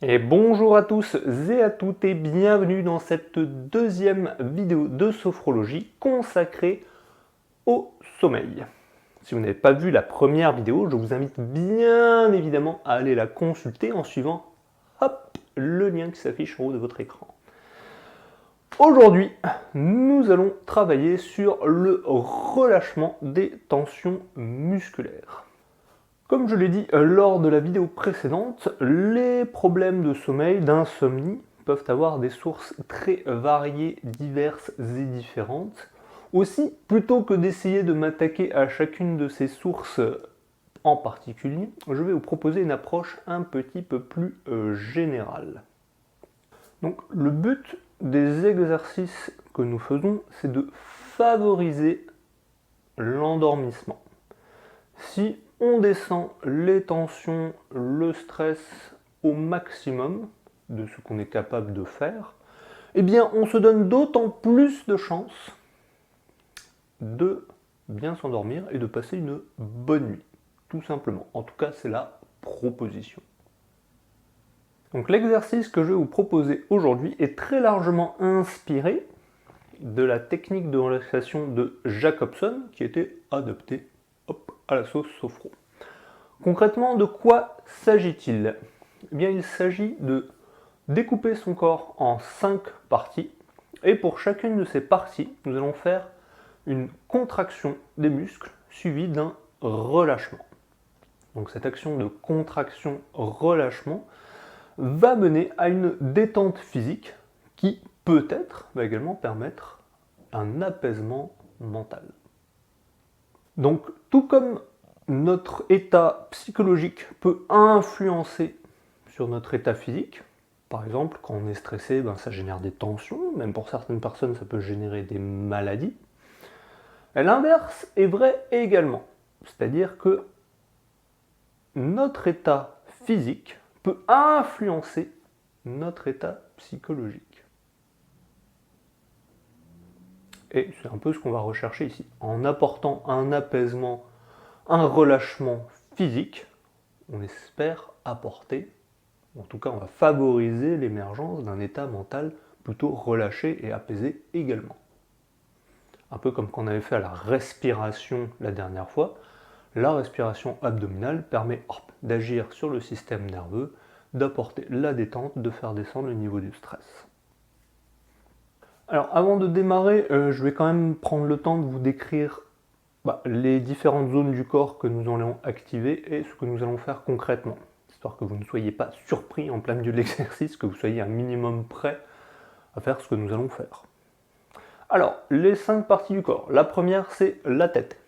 Et bonjour à tous et à toutes et bienvenue dans cette deuxième vidéo de sophrologie consacrée au sommeil. Si vous n'avez pas vu la première vidéo, je vous invite bien évidemment à aller la consulter en suivant hop, le lien qui s'affiche en haut de votre écran. Aujourd'hui, nous allons travailler sur le relâchement des tensions musculaires. Comme je l'ai dit lors de la vidéo précédente, les problèmes de sommeil, d'insomnie, peuvent avoir des sources très variées, diverses et différentes. Aussi, plutôt que d'essayer de m'attaquer à chacune de ces sources en particulier, je vais vous proposer une approche un petit peu plus générale. Donc, le but des exercices que nous faisons, c'est de favoriser l'endormissement. Si on descend les tensions, le stress au maximum de ce qu'on est capable de faire, eh bien on se donne d'autant plus de chances de bien s'endormir et de passer une bonne nuit, tout simplement. En tout cas, c'est la proposition. Donc l'exercice que je vais vous proposer aujourd'hui est très largement inspiré de la technique de relaxation de Jacobson qui était adoptée à la sauce sophro. Concrètement, de quoi s'agit-il? Eh bien, il s'agit de découper son corps en 5 parties, et pour chacune de ces parties, nous allons faire une contraction des muscles suivie d'un relâchement. Donc cette action de contraction-relâchement va mener à une détente physique qui peut-être va également permettre un apaisement mental. Donc tout comme notre état psychologique peut influencer sur notre état physique. Par exemple, quand on est stressé, ça génère des tensions, même pour certaines personnes, ça peut générer des maladies. Et l'inverse est vrai également, c'est-à-dire que notre état physique peut influencer notre état psychologique. Et c'est un peu ce qu'on va rechercher ici. En apportant un apaisement, un relâchement physique, on espère apporter, en tout cas on va favoriser l'émergence d'un état mental plutôt relâché et apaisé également. Un peu comme qu'on avait fait à la respiration la dernière fois, la respiration abdominale permet d'agir sur le système nerveux, d'apporter la détente, de faire descendre le niveau du stress. Alors avant de démarrer, je vais quand même prendre le temps de vous décrire les différentes zones du corps que nous allons activer et ce que nous allons faire concrètement, histoire que vous ne soyez pas surpris en plein milieu de l'exercice, que vous soyez un minimum prêt à faire ce que nous allons faire. Alors, les 5 parties du corps. La première, c'est la tête.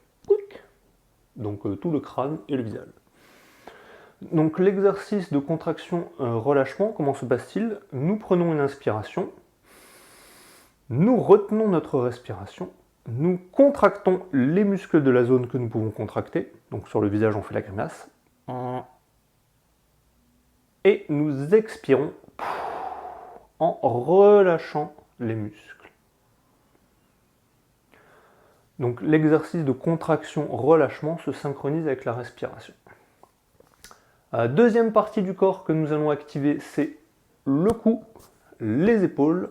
Donc tout le crâne et le visage. Donc l'exercice de contraction-relâchement, comment se passe-t-il? Nous prenons une inspiration, nous retenons notre respiration, nous contractons les muscles de la zone que nous pouvons contracter, donc sur le visage on fait la grimace, et nous expirons en relâchant les muscles. Donc l'exercice de contraction-relâchement se synchronise avec la respiration. La deuxième partie du corps que nous allons activer, c'est le cou, les épaules,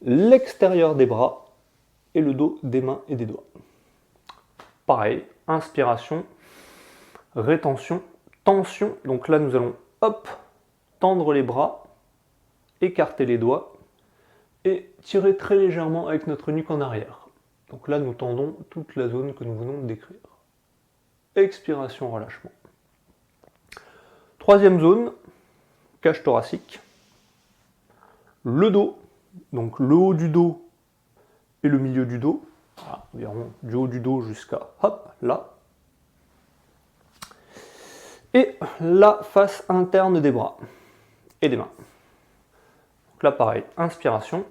l'extérieur des bras et le dos des mains et des doigts. Pareil, inspiration, rétention, tension. Donc là, nous allons tendre les bras, écarter les doigts et tirer très légèrement avec notre nuque en arrière. Donc là, nous tendons toute la zone que nous venons de décrire. Expiration, relâchement. Troisième zone, cage thoracique. Le dos, donc le haut du dos et le milieu du dos. Voilà, environ du haut du dos jusqu'à là. Et la face interne des bras et des mains. Donc là, pareil, inspiration,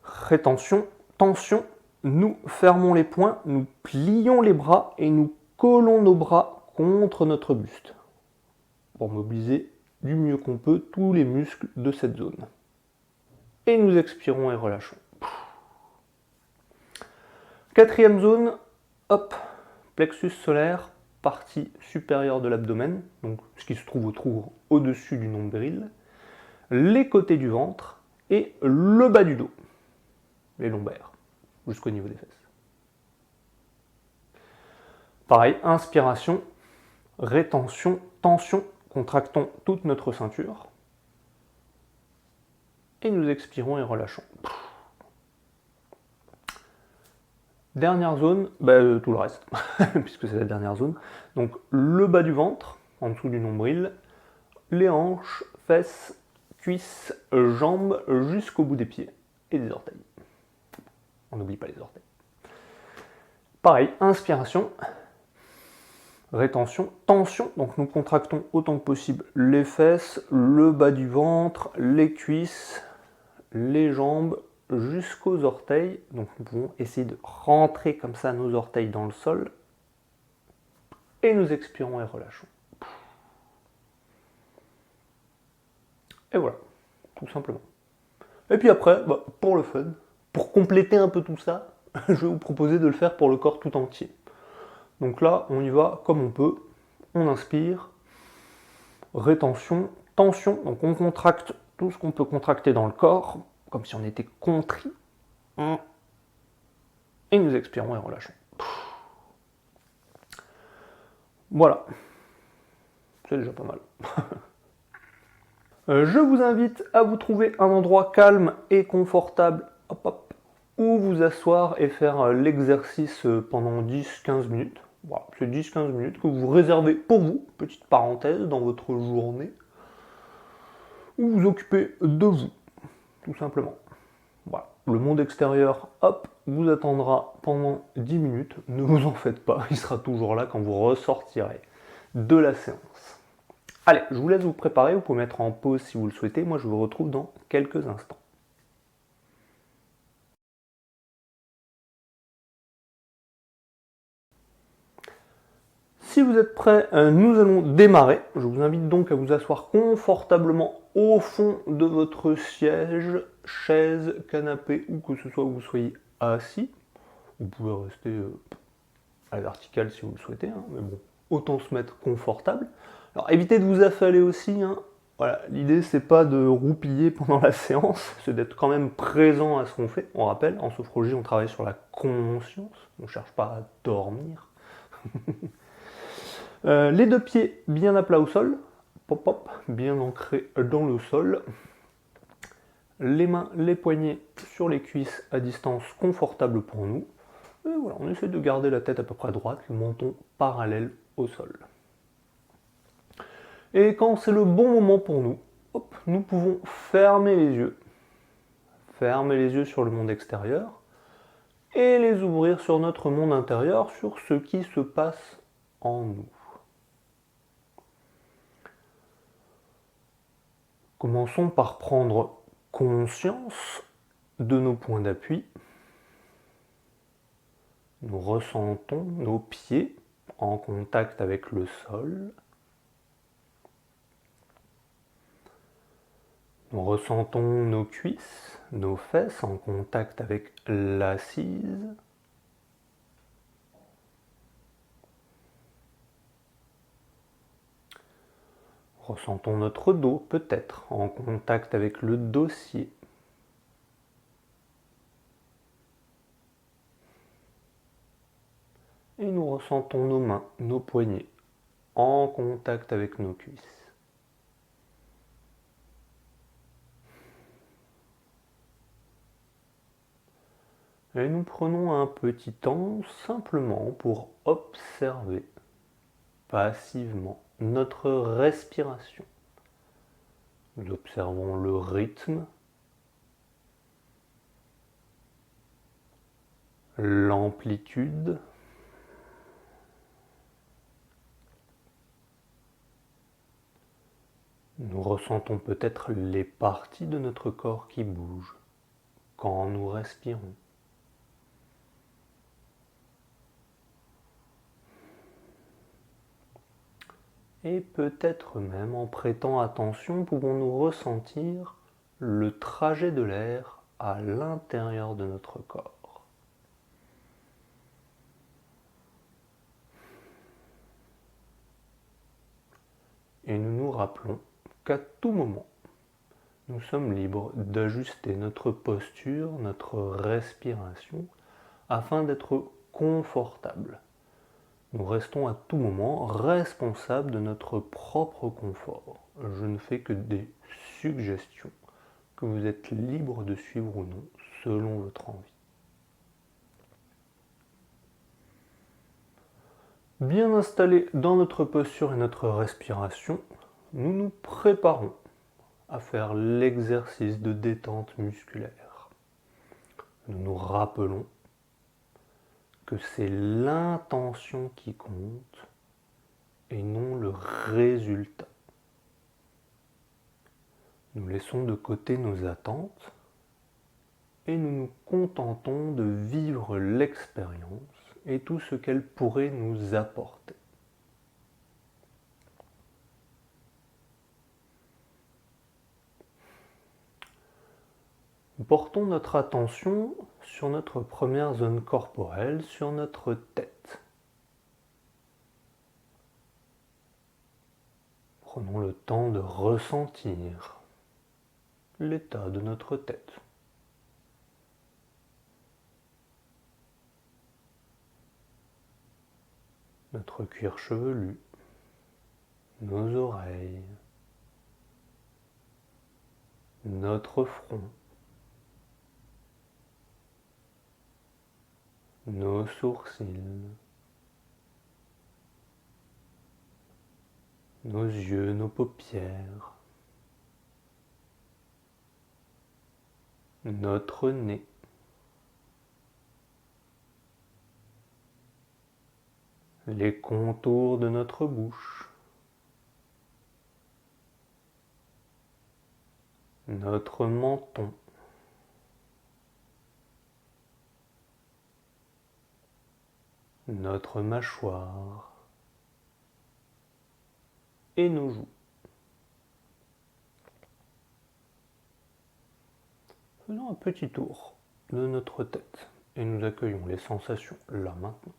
rétention, tension. Nous fermons les poings, nous plions les bras et nous collons nos bras contre notre buste pour mobiliser du mieux qu'on peut tous les muscles de cette zone. Et nous expirons et relâchons. Quatrième zone, plexus solaire, partie supérieure de l'abdomen, donc ce qui se trouve au-dessus du nombril, les côtés du ventre et le bas du dos, les lombaires, jusqu'au niveau des fesses. Pareil, inspiration, rétention, tension, contractons toute notre ceinture. Et nous expirons et relâchons. Dernière zone, tout le reste, puisque c'est la dernière zone. Donc le bas du ventre, en dessous du nombril, les hanches, fesses, cuisses, jambes, jusqu'au bout des pieds et des orteils. On n'oublie pas les orteils. Pareil, inspiration, rétention, tension, donc nous contractons autant que possible les fesses, le bas du ventre, les cuisses, les jambes, jusqu'aux orteils. Donc nous pouvons essayer de rentrer comme ça nos orteils dans le sol. Et nous expirons et relâchons. Et voilà, tout simplement. Et puis après, pour le fun, pour compléter un peu tout ça, je vais vous proposer de le faire pour le corps tout entier. Donc là, on y va comme on peut. On inspire, rétention, tension. Donc on contracte tout ce qu'on peut contracter dans le corps, comme si on était contrit. Et nous expirons et relâchons. Voilà. C'est déjà pas mal. Je vous invite à vous trouver un endroit calme et confortable, où vous asseoir et faire l'exercice pendant 10-15 minutes. Voilà, c'est 10-15 minutes que vous réservez pour vous, petite parenthèse, dans votre journée, où vous occupez de vous, tout simplement. Voilà. Le monde extérieur, vous attendra pendant 10 minutes, ne vous en faites pas, il sera toujours là quand vous ressortirez de la séance. Allez, je vous laisse vous préparer, vous pouvez mettre en pause si vous le souhaitez, moi je vous retrouve dans quelques instants. Si vous êtes prêts, nous allons démarrer. Je vous invite donc à vous asseoir confortablement au fond de votre siège, chaise, canapé, ou que ce soit où vous soyez assis. Vous pouvez rester à la verticale si vous le souhaitez, mais bon, autant se mettre confortable. Alors évitez de vous affaler aussi. Voilà, l'idée c'est pas de roupiller pendant la séance, c'est d'être quand même présent à ce qu'on fait. On rappelle, en sophrologie on travaille sur la conscience, on ne cherche pas à dormir. Les deux pieds bien à plat au sol, bien ancrés dans le sol. Les mains, les poignets sur les cuisses à distance confortable pour nous. Et voilà, on essaie de garder la tête à peu près droite, le menton parallèle au sol. Et quand c'est le bon moment pour nous, nous pouvons fermer les yeux. Fermer les yeux sur le monde extérieur et les ouvrir sur notre monde intérieur, sur ce qui se passe en nous. Commençons par prendre conscience de nos points d'appui. Nous ressentons nos pieds en contact avec le sol. Nous ressentons nos cuisses, nos fesses en contact avec l'assise. Ressentons notre dos, peut-être, en contact avec le dossier. Et nous ressentons nos mains, nos poignets, en contact avec nos cuisses. Et nous prenons un petit temps simplement pour observer passivement notre respiration. Nous observons le rythme, l'amplitude, nous ressentons peut-être les parties de notre corps qui bougent quand nous respirons. Et peut-être même en prêtant attention, pouvons-nous ressentir le trajet de l'air à l'intérieur de notre corps. rappelons qu'à tout moment, nous sommes libres d'ajuster notre posture, notre respiration, afin d'être confortables. Nous restons à tout moment responsables de notre propre confort. Je ne fais que des suggestions que vous êtes libre de suivre ou non, selon votre envie. Bien installés dans notre posture et notre respiration, nous nous préparons à faire l'exercice de détente musculaire. Nous nous rappelons que c'est l'intention qui compte et non le résultat. Nous laissons de côté nos attentes et nous nous contentons de vivre l'expérience et tout ce qu'elle pourrait nous apporter. Nous portons notre attention sur notre première zone corporelle, sur notre tête. Prenons le temps de ressentir l'état de notre tête. Notre cuir chevelu, nos oreilles, notre front, nos sourcils, nos yeux, nos paupières, notre nez, les contours de notre bouche, notre menton, notre mâchoire et nos joues. Faisons un petit tour de notre tête et nous accueillons les sensations là maintenant.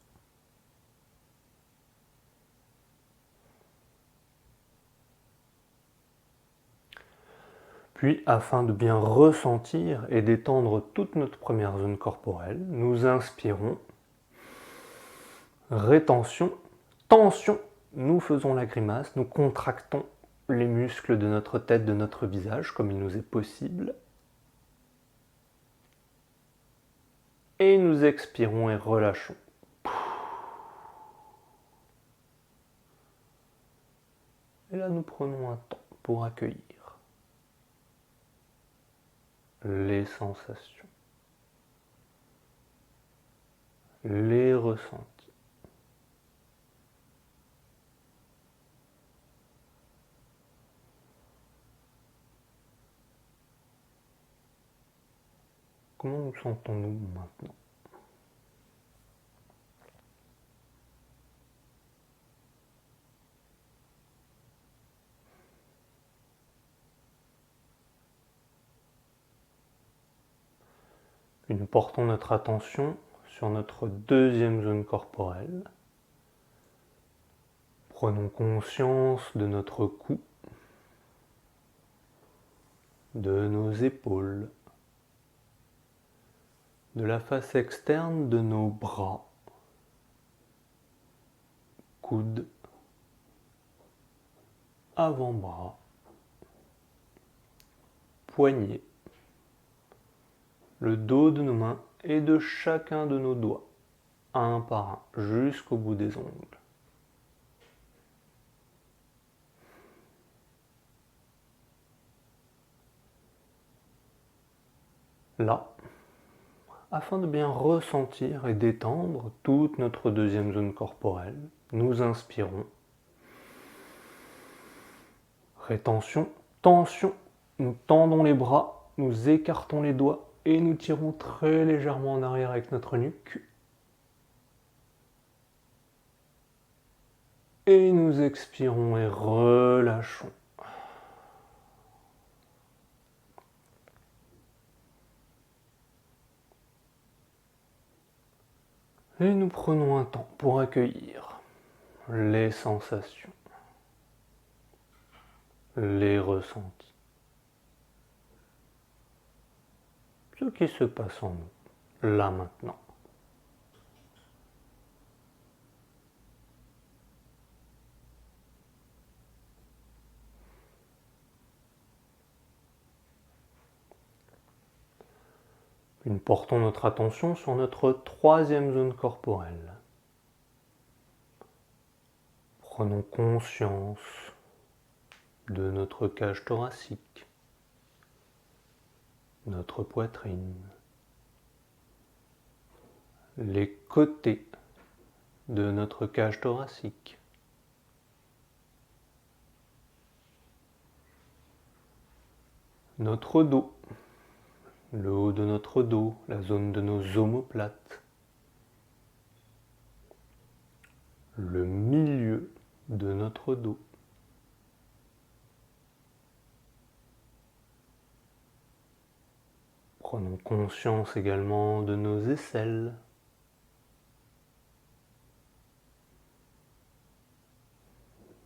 Puis, afin de bien ressentir et d'étendre toute notre première zone corporelle, nous inspirons, rétention, tension, nous faisons la grimace, nous contractons les muscles de notre tête, de notre visage, comme il nous est possible. Et nous expirons et relâchons. Et là, nous prenons un temps pour accueillir les sensations, les ressentis. Comment nous sentons-nous maintenant ? Puis nous portons notre attention sur notre deuxième zone corporelle. Prenons conscience de notre cou, de nos épaules, de la face externe de nos bras, coudes, avant-bras, poignets, le dos de nos mains et de chacun de nos doigts, un par un, jusqu'au bout des ongles. Là, afin de bien ressentir et d'étendre toute notre deuxième zone corporelle, nous inspirons. Rétention, tension, nous tendons les bras, nous écartons les doigts et nous tirons très légèrement en arrière avec notre nuque. Et nous expirons et relâchons. Et nous prenons un temps pour accueillir les sensations, les ressentis. Ce qui se passe en nous, là maintenant. Puis nous portons notre attention sur notre troisième zone corporelle. Prenons conscience de notre cage thoracique, notre poitrine, les côtés de notre cage thoracique, notre dos, le haut de notre dos, la zone de nos omoplates, le milieu de notre dos, prenons conscience également de nos aisselles,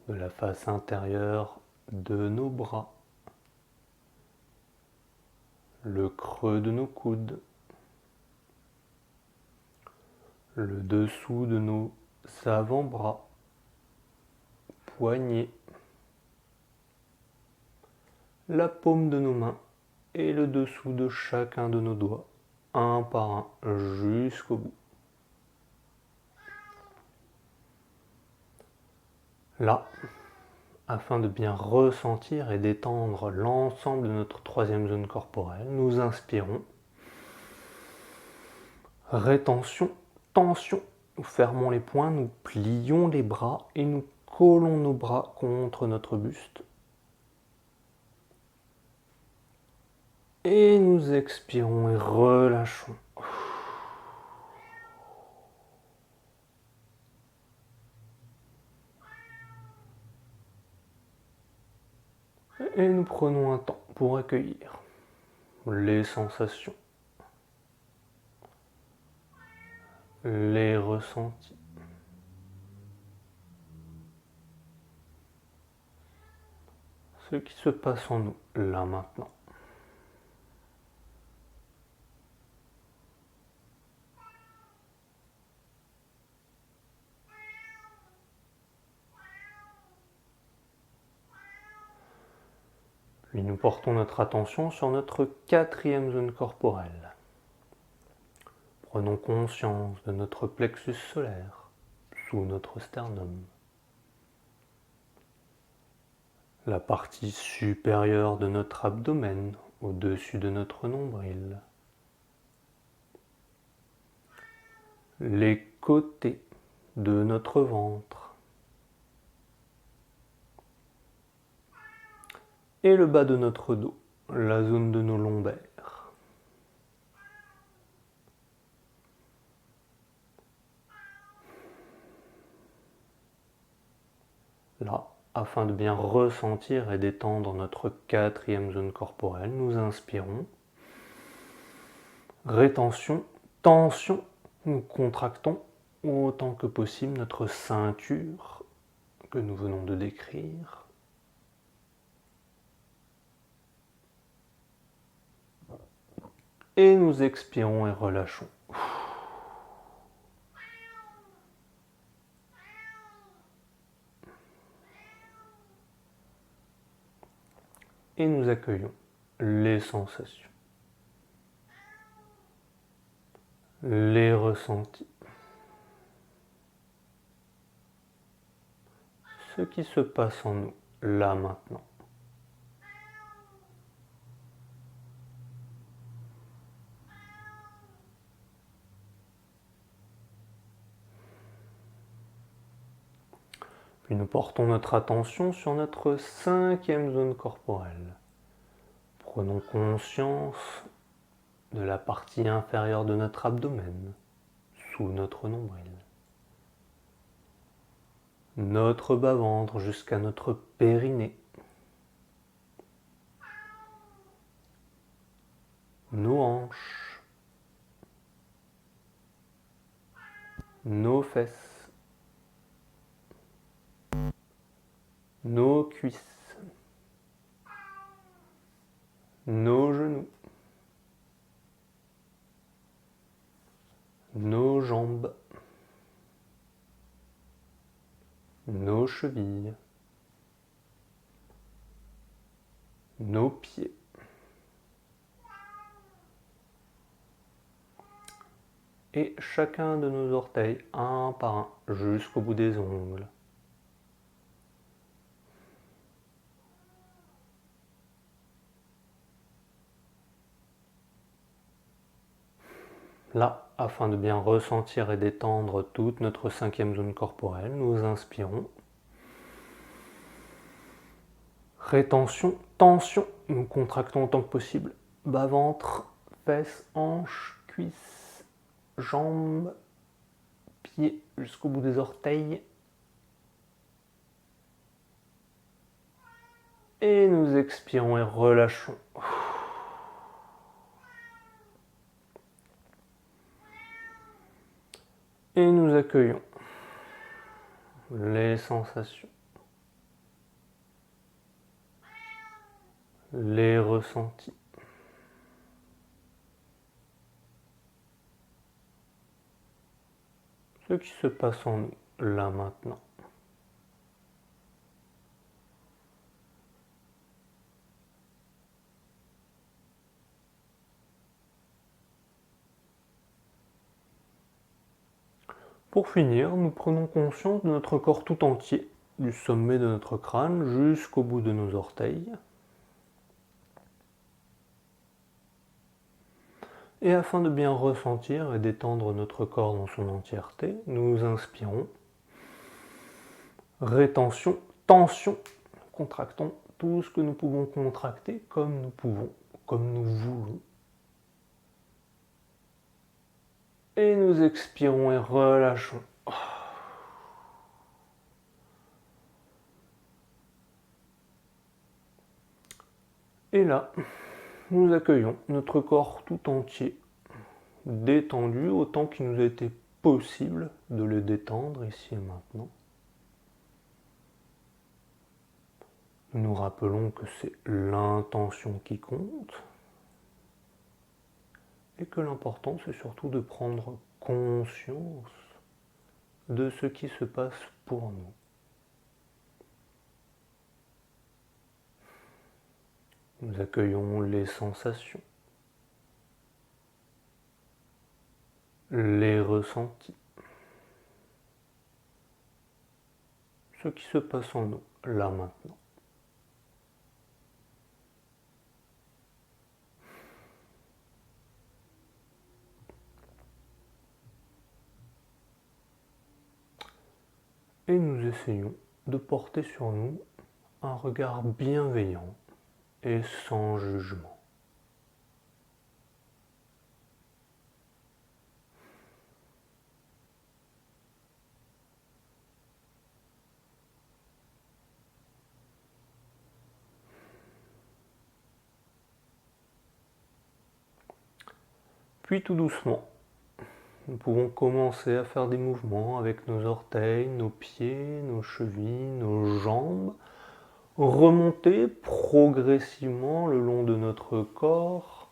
de la face intérieure de nos bras, le creux de nos coudes, le dessous de nos avant-bras, poignets, la paume de nos mains et le dessous de chacun de nos doigts, un par un, jusqu'au bout. Là, afin de bien ressentir et d'étendre l'ensemble de notre troisième zone corporelle, nous inspirons. Rétention, tension. Nous fermons les poings, nous plions les bras et nous collons nos bras contre notre buste. Et nous expirons et relâchons. Et nous prenons un temps pour accueillir les sensations, les ressentis, ce qui se passe en nous, là maintenant. Puis nous portons notre attention sur notre quatrième zone corporelle. Prenons conscience de notre plexus solaire, sous notre sternum. La partie supérieure de notre abdomen, au-dessus de notre nombril. Les côtés de notre ventre. Et le bas de notre dos, la zone de nos lombaires. Là, afin de bien ressentir et d'étendre notre quatrième zone corporelle, nous inspirons. Rétention, tension, nous contractons autant que possible notre ceinture que nous venons de décrire. Et nous expirons et relâchons. Et nous accueillons les sensations, les ressentis, ce qui se passe en nous, là maintenant. Puis nous portons notre attention sur notre cinquième zone corporelle. Prenons conscience de la partie inférieure de notre abdomen, sous notre nombril. Notre bas-ventre jusqu'à notre périnée. Nos hanches. Nos fesses. Nos cuisses, nos genoux, nos jambes, nos chevilles, nos pieds. Et chacun de nos orteils, un par un, jusqu'au bout des ongles. Là, afin de bien ressentir et détendre toute notre 5e zone corporelle, nous inspirons. Rétention, tension, nous contractons autant que possible. Bas-ventre, fesses, hanches, cuisses, jambes, pieds jusqu'au bout des orteils. Et nous expirons et relâchons. Et nous accueillons les sensations, les ressentis. Ce qui se passe en nous, là maintenant. Pour finir, nous prenons conscience de notre corps tout entier, du sommet de notre crâne jusqu'au bout de nos orteils. Et afin de bien ressentir et détendre notre corps dans son entièreté, nous inspirons. Rétention, tension. Contractons tout ce que nous pouvons contracter comme nous pouvons, comme nous voulons. Et nous expirons et relâchons. Et là, nous accueillons notre corps tout entier, détendu autant qu'il nous a été possible de le détendre ici et maintenant. Nous nous rappelons que c'est l'intention qui compte et que l'important c'est surtout de prendre conscience de ce qui se passe pour nous. Nous accueillons les sensations, les ressentis, ce qui se passe en nous, là maintenant. Et nous essayons de porter sur nous un regard bienveillant et sans jugement. Puis tout doucement, nous pouvons commencer à faire des mouvements avec nos orteils, nos pieds, nos chevilles, nos jambes, remonter progressivement le long de notre corps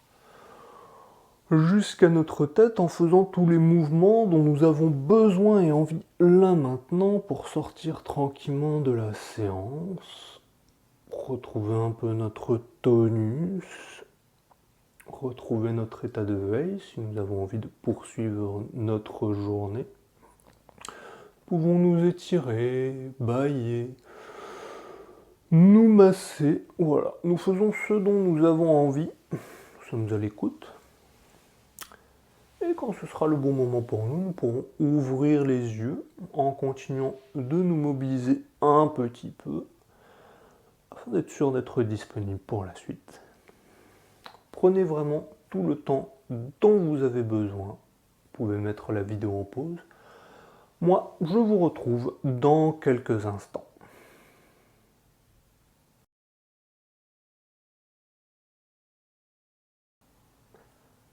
jusqu'à notre tête en faisant tous les mouvements dont nous avons besoin et envie là maintenant pour sortir tranquillement de la séance, retrouver un peu notre tonus, retrouver notre état de veille si nous avons envie de poursuivre notre journée. Pouvons nous étirer, bâiller, nous masser, voilà, nous faisons ce dont nous avons envie, nous sommes à l'écoute. Et quand ce sera le bon moment pour nous, nous pourrons ouvrir les yeux en continuant de nous mobiliser un petit peu afin d'être sûr d'être disponible pour la suite. Prenez vraiment tout le temps dont vous avez besoin. Vous pouvez mettre la vidéo en pause. Moi, je vous retrouve dans quelques instants.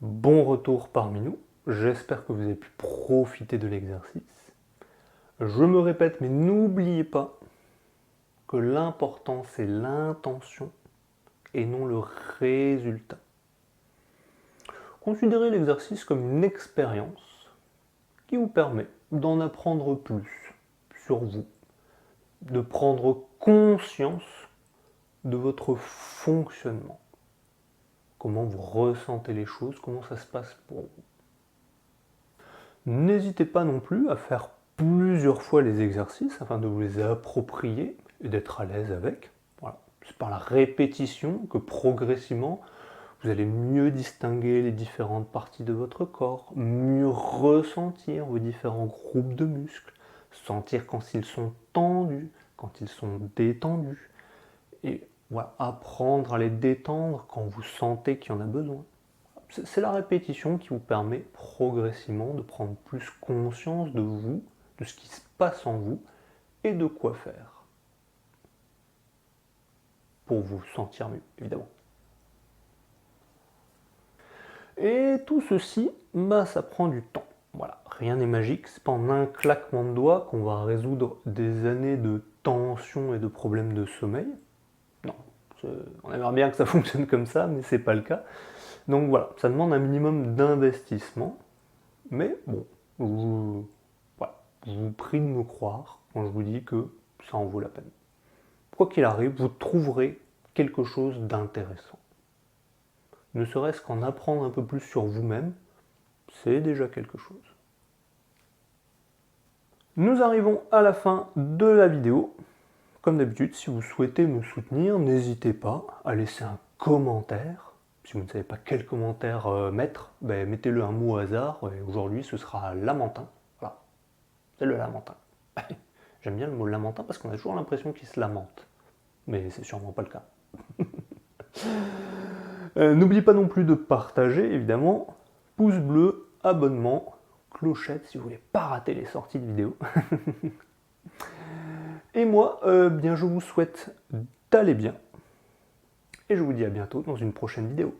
Bon retour parmi nous. J'espère que vous avez pu profiter de l'exercice. Je me répète, mais n'oubliez pas que l'important, c'est l'intention et non le résultat. Considérez l'exercice comme une expérience qui vous permet d'en apprendre plus sur vous, de prendre conscience de votre fonctionnement, comment vous ressentez les choses, comment ça se passe pour vous. N'hésitez pas non plus à faire plusieurs fois les exercices afin de vous les approprier et d'être à l'aise avec. Voilà. C'est par la répétition que progressivement vous allez mieux distinguer les différentes parties de votre corps, mieux ressentir vos différents groupes de muscles, sentir quand ils sont tendus, quand ils sont détendus, et voilà, apprendre à les détendre quand vous sentez qu'il y en a besoin. C'est la répétition qui vous permet progressivement de prendre plus conscience de vous, de ce qui se passe en vous et de quoi faire. Pour vous sentir mieux, évidemment. Et tout ceci, ça prend du temps. Voilà, rien n'est magique, c'est pas en un claquement de doigts qu'on va résoudre des années de tension et de problèmes de sommeil. Non, on aimerait bien que ça fonctionne comme ça, mais c'est pas le cas. Donc voilà, ça demande un minimum d'investissement, mais bon, je vous prie de me croire quand je vous dis que ça en vaut la peine. Quoi qu'il arrive, vous trouverez quelque chose d'intéressant. Ne serait-ce qu'en apprendre un peu plus sur vous-même, c'est déjà quelque chose. Nous arrivons à la fin de la vidéo. Comme d'habitude, si vous souhaitez me soutenir, n'hésitez pas à laisser un commentaire. Si vous ne savez pas quel commentaire mettre, mettez-le un mot au hasard. Aujourd'hui, ce sera lamentin. Voilà, c'est le lamentin. J'aime bien le mot lamentin parce qu'on a toujours l'impression qu'il se lamente. Mais c'est sûrement pas le cas. N'oubliez pas non plus de partager, évidemment. Pouce bleu, abonnement, clochette si vous voulez pas rater les sorties de vidéos. Et moi, je vous souhaite d'aller bien. Et je vous dis à bientôt dans une prochaine vidéo.